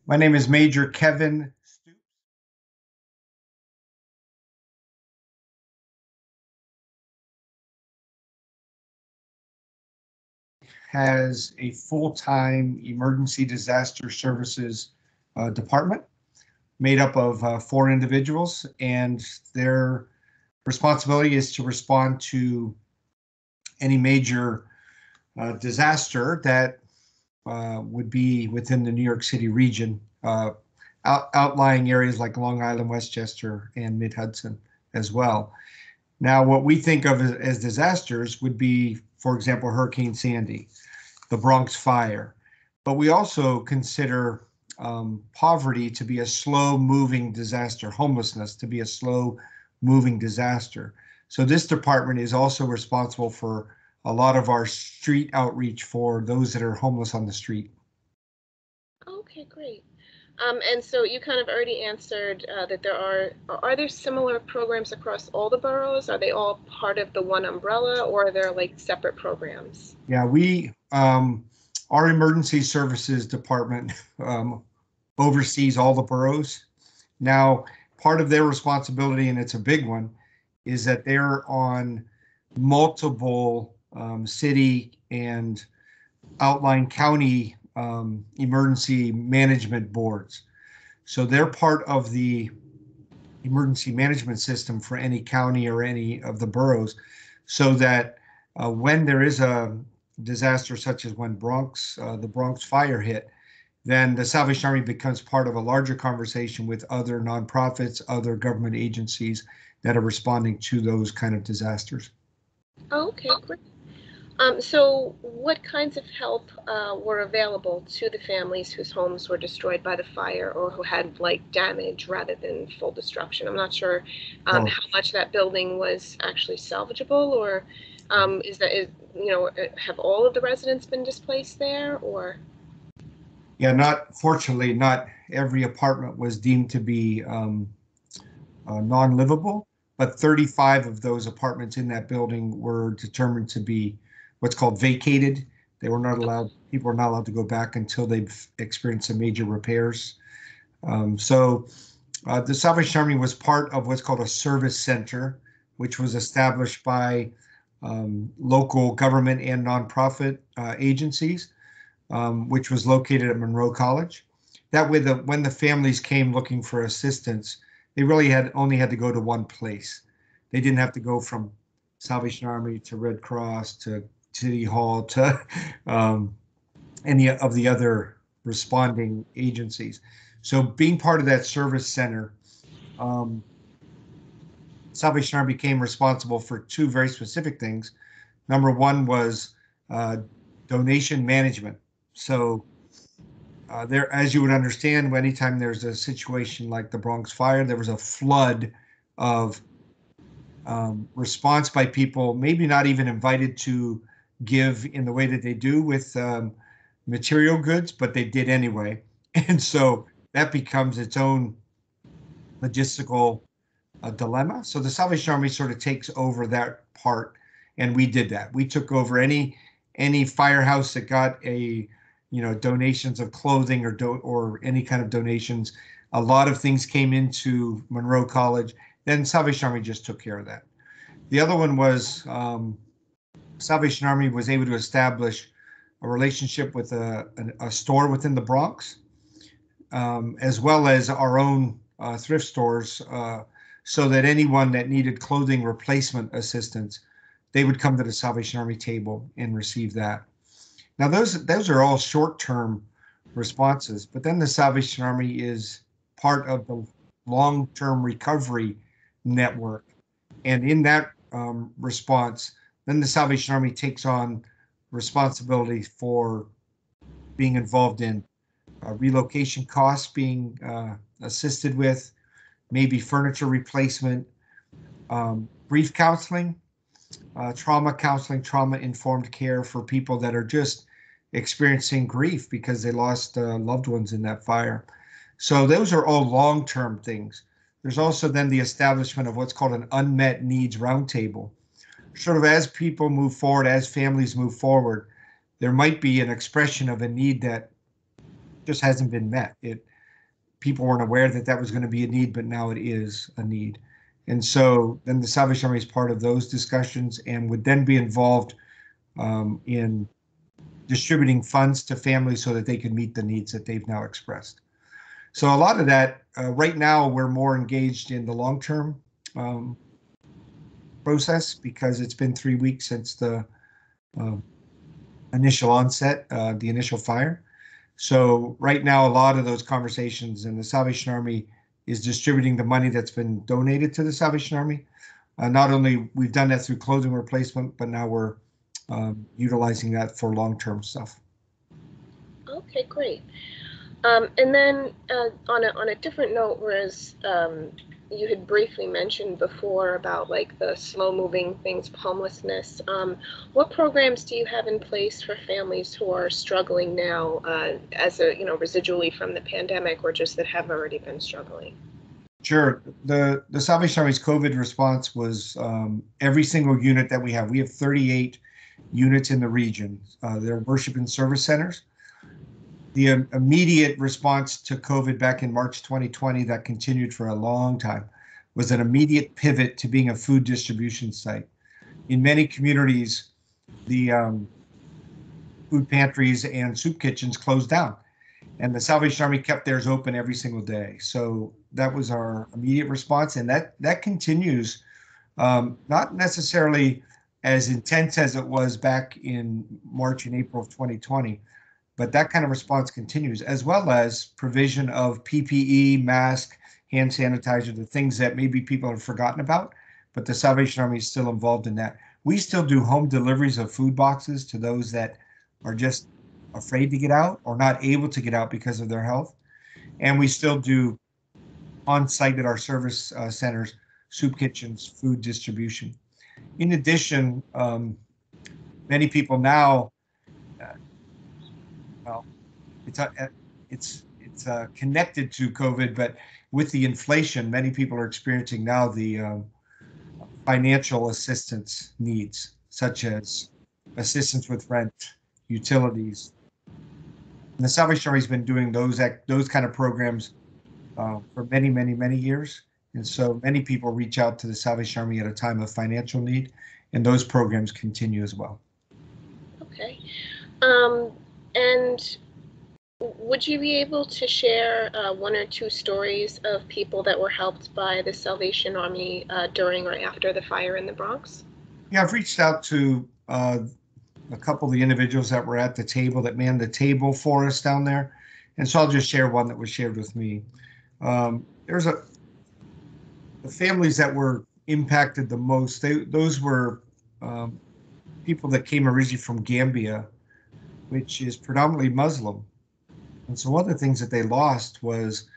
My name is Major Kevin Stoops. Has a full-time emergency disaster services department made up of 4 individuals, and their responsibility is to respond to any major disaster that would be within the New York City region, outlying areas like Long Island, Westchester, and Mid-Hudson as well. Now, what we think of as disasters would be, for example, Hurricane Sandy, the Bronx fire. But we also consider poverty to be a slow-moving disaster, homelessness to be a slow-moving disaster. So this department is also responsible for a lot of our street outreach for those that are homeless on the street. Okay, great. And so you kind of already answered that are there similar programs across all the boroughs? Are they all part of the one umbrella, or are there like separate programs? Yeah, our emergency services department oversees all the boroughs. Now, part of their responsibility, and it's a big one, is that they're on multiple city and outlying county emergency management boards. So they're part of the emergency management system for any county or any of the boroughs, so that when there is a disaster such as when the Bronx fire hit, then the Salvation Army becomes part of a larger conversation with other nonprofits, other government agencies that are responding to those kind of disasters. Okay, great. So what kinds of help were available to the families whose homes were destroyed by the fire, or who had like damage rather than full destruction? I'm not sure how much that building was actually salvageable, or have all of the residents been displaced there, or? Yeah, fortunately, not every apartment was deemed to be non-livable, but 35 of those apartments in that building were determined to be what's called vacated. People are not allowed to go back until they've experienced some major repairs. So the Salvation Army was part of what's called a service center, which was established by local government and nonprofit agencies, which was located at Monroe College. That way, when the families came looking for assistance, they really only had to go to one place. They didn't have to go from Salvation Army to Red Cross to City Hall to any of the other responding agencies. So being part of that service center, Salvation Army became responsible for 2 very specific things. Number one was donation management. So there, as you would understand, anytime there's a situation like the Bronx fire, there was a flood of response by people, maybe not even invited to give in the way that they do with material goods, but they did anyway. And so that becomes its own logistical dilemma. So the Salvation Army sort of takes over that part, and we did that. We took over any firehouse that got donations of clothing or any kind of donations. A lot of things came into Monroe College. Then Salvation Army just took care of that. The other one was Salvation Army was able to establish a relationship with a store within the Bronx, as well as our own thrift stores, so that anyone that needed clothing replacement assistance, they would come to the Salvation Army table and receive that. Now, those are all short-term responses, but then the Salvation Army is part of the long-term recovery network. And in that response, then the Salvation Army takes on responsibility for being involved in relocation costs being assisted with, maybe furniture replacement, brief counseling, trauma counseling, trauma-informed care for people that are just experiencing grief because they lost loved ones in that fire. So those are all long-term things. There's also then the establishment of what's called an unmet needs roundtable. Sort of as people move forward, as families move forward, there might be an expression of a need that just hasn't been met. people weren't aware that that was going to be a need, but now it is a need. And so then the Salvation Army is part of those discussions and would then be involved in distributing funds to families so that they can meet the needs that they've now expressed. So a lot of that, right now, we're more engaged in the long-term process because it's been 3 weeks since the initial onset, the initial fire. So right now, a lot of those conversations, and the Salvation Army is distributing the money that's been donated to the Salvation Army. Not only we've done that through clothing replacement, but now we're utilizing that for long-term stuff. Okay, great. And then on a different note, whereas you had briefly mentioned before about like the slow-moving things, homelessness, what programs do you have in place for families who are struggling now as a, residually from the pandemic, or just that have already been struggling? Sure. The Salvation Army's COVID response was every single unit that we have. We have 38 units in the region. They're worship and service centers. The immediate response to COVID back in March 2020 that continued for a long time was an immediate pivot to being a food distribution site. In many communities, the food pantries and soup kitchens closed down, and the Salvation Army kept theirs open every single day. So that was our immediate response, and that continues, not necessarily as intense as it was back in March and April of 2020, but that kind of response continues, as well as provision of PPE, mask, hand sanitizer, the things that maybe people have forgotten about, but the Salvation Army is still involved in that. We still do home deliveries of food boxes to those that are just afraid to get out or not able to get out because of their health. And we still do on-site at our service centers, soup kitchens, food distribution. In addition, many people now, well, it's connected to COVID, but with the inflation, many people are experiencing now the financial assistance needs, such as assistance with rent, utilities. And the Salvation Army has been doing those kind of programs for many, many, many years. And so many people reach out to the Salvation Army at a time of financial need, and those programs continue as well. Okay. And would you be able to share one or two stories of people that were helped by the Salvation Army during or after the fire in the Bronx? Yeah, I've reached out to a couple of the individuals that were at the table, that manned the table for us down there. And so I'll just share one that was shared with me. There's the families that were impacted the most. Those were people that came originally from Gambia, which is predominantly Muslim. And so one of the things that they lost was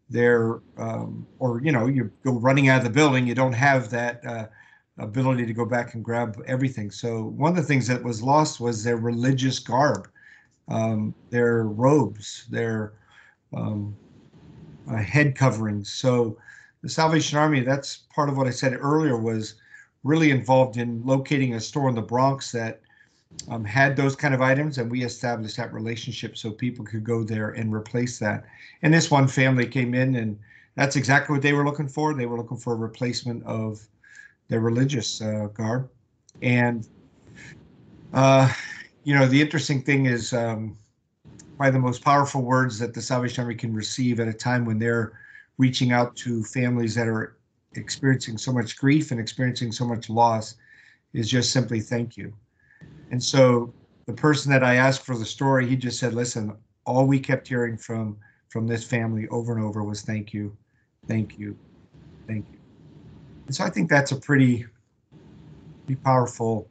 their, you go running out of the building, you don't have that ability to go back and grab everything. So one of the things that was lost was their religious garb, their robes, their head coverings. So the Salvation Army, that's part of what I said earlier, was really involved in locating a store in the Bronx that had those kind of items, and we established that relationship so people could go there and replace that. And this one family came in, and that's exactly what they were looking for. They were looking for a replacement of their religious garb. And the interesting thing is, probably the most powerful words that the Salvation Army can receive at a time when they're reaching out to families that are experiencing so much grief and experiencing so much loss is just simply thank you. And so the person that I asked for the story, he just said, listen, all we kept hearing from this family over and over was thank you, thank you, thank you. And so I think that's a pretty powerful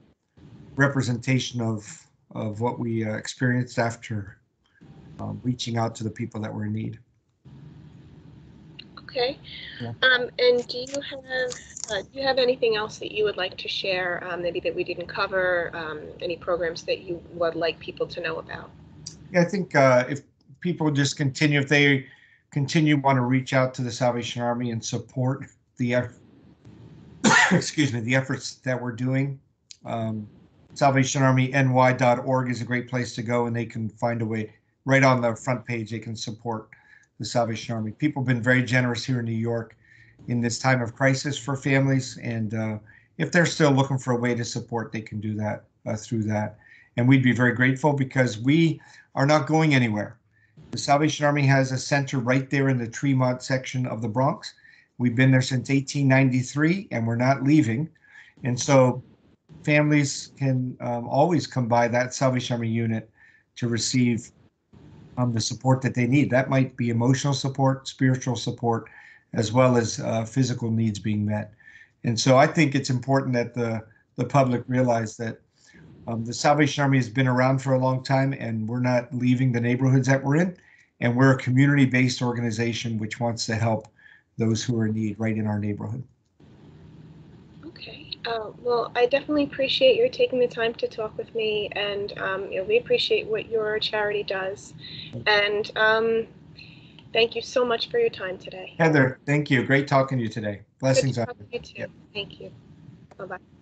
representation of what we experienced after reaching out to the people that were in need. Okay. Yeah. And do you have anything else that you would like to share, maybe that we didn't cover, any programs that you would like people to know about? Yeah, I think if people just continue, if they want to reach out to the Salvation Army and support the the efforts that we're doing. SalvationArmyNY.org is a great place to go, and they can find a way right on the front page. They can support the Salvation Army. People have been very generous here in New York in this time of crisis for families, and if they're still looking for a way to support, they can do that through that. And we'd be very grateful because we are not going anywhere. The Salvation Army has a center right there in the Tremont section of the Bronx. We've been there since 1893, and we're not leaving. And so families can always come by that Salvation Army unit to receive the support that they need. That might be emotional support, spiritual support, as well as physical needs being met. And so I think it's important that the public realize that the Salvation Army has been around for a long time, and we're not leaving the neighborhoods that we're in. And we're a community-based organization which wants to help those who are in need right in our neighborhood. Okay. Well, I definitely appreciate your taking the time to talk with me, and we appreciate what your charity does. And thank you so much for your time today. Heather, thank you. Great talking to you today. Blessings on you. You too. Yep. Thank you. Bye-bye.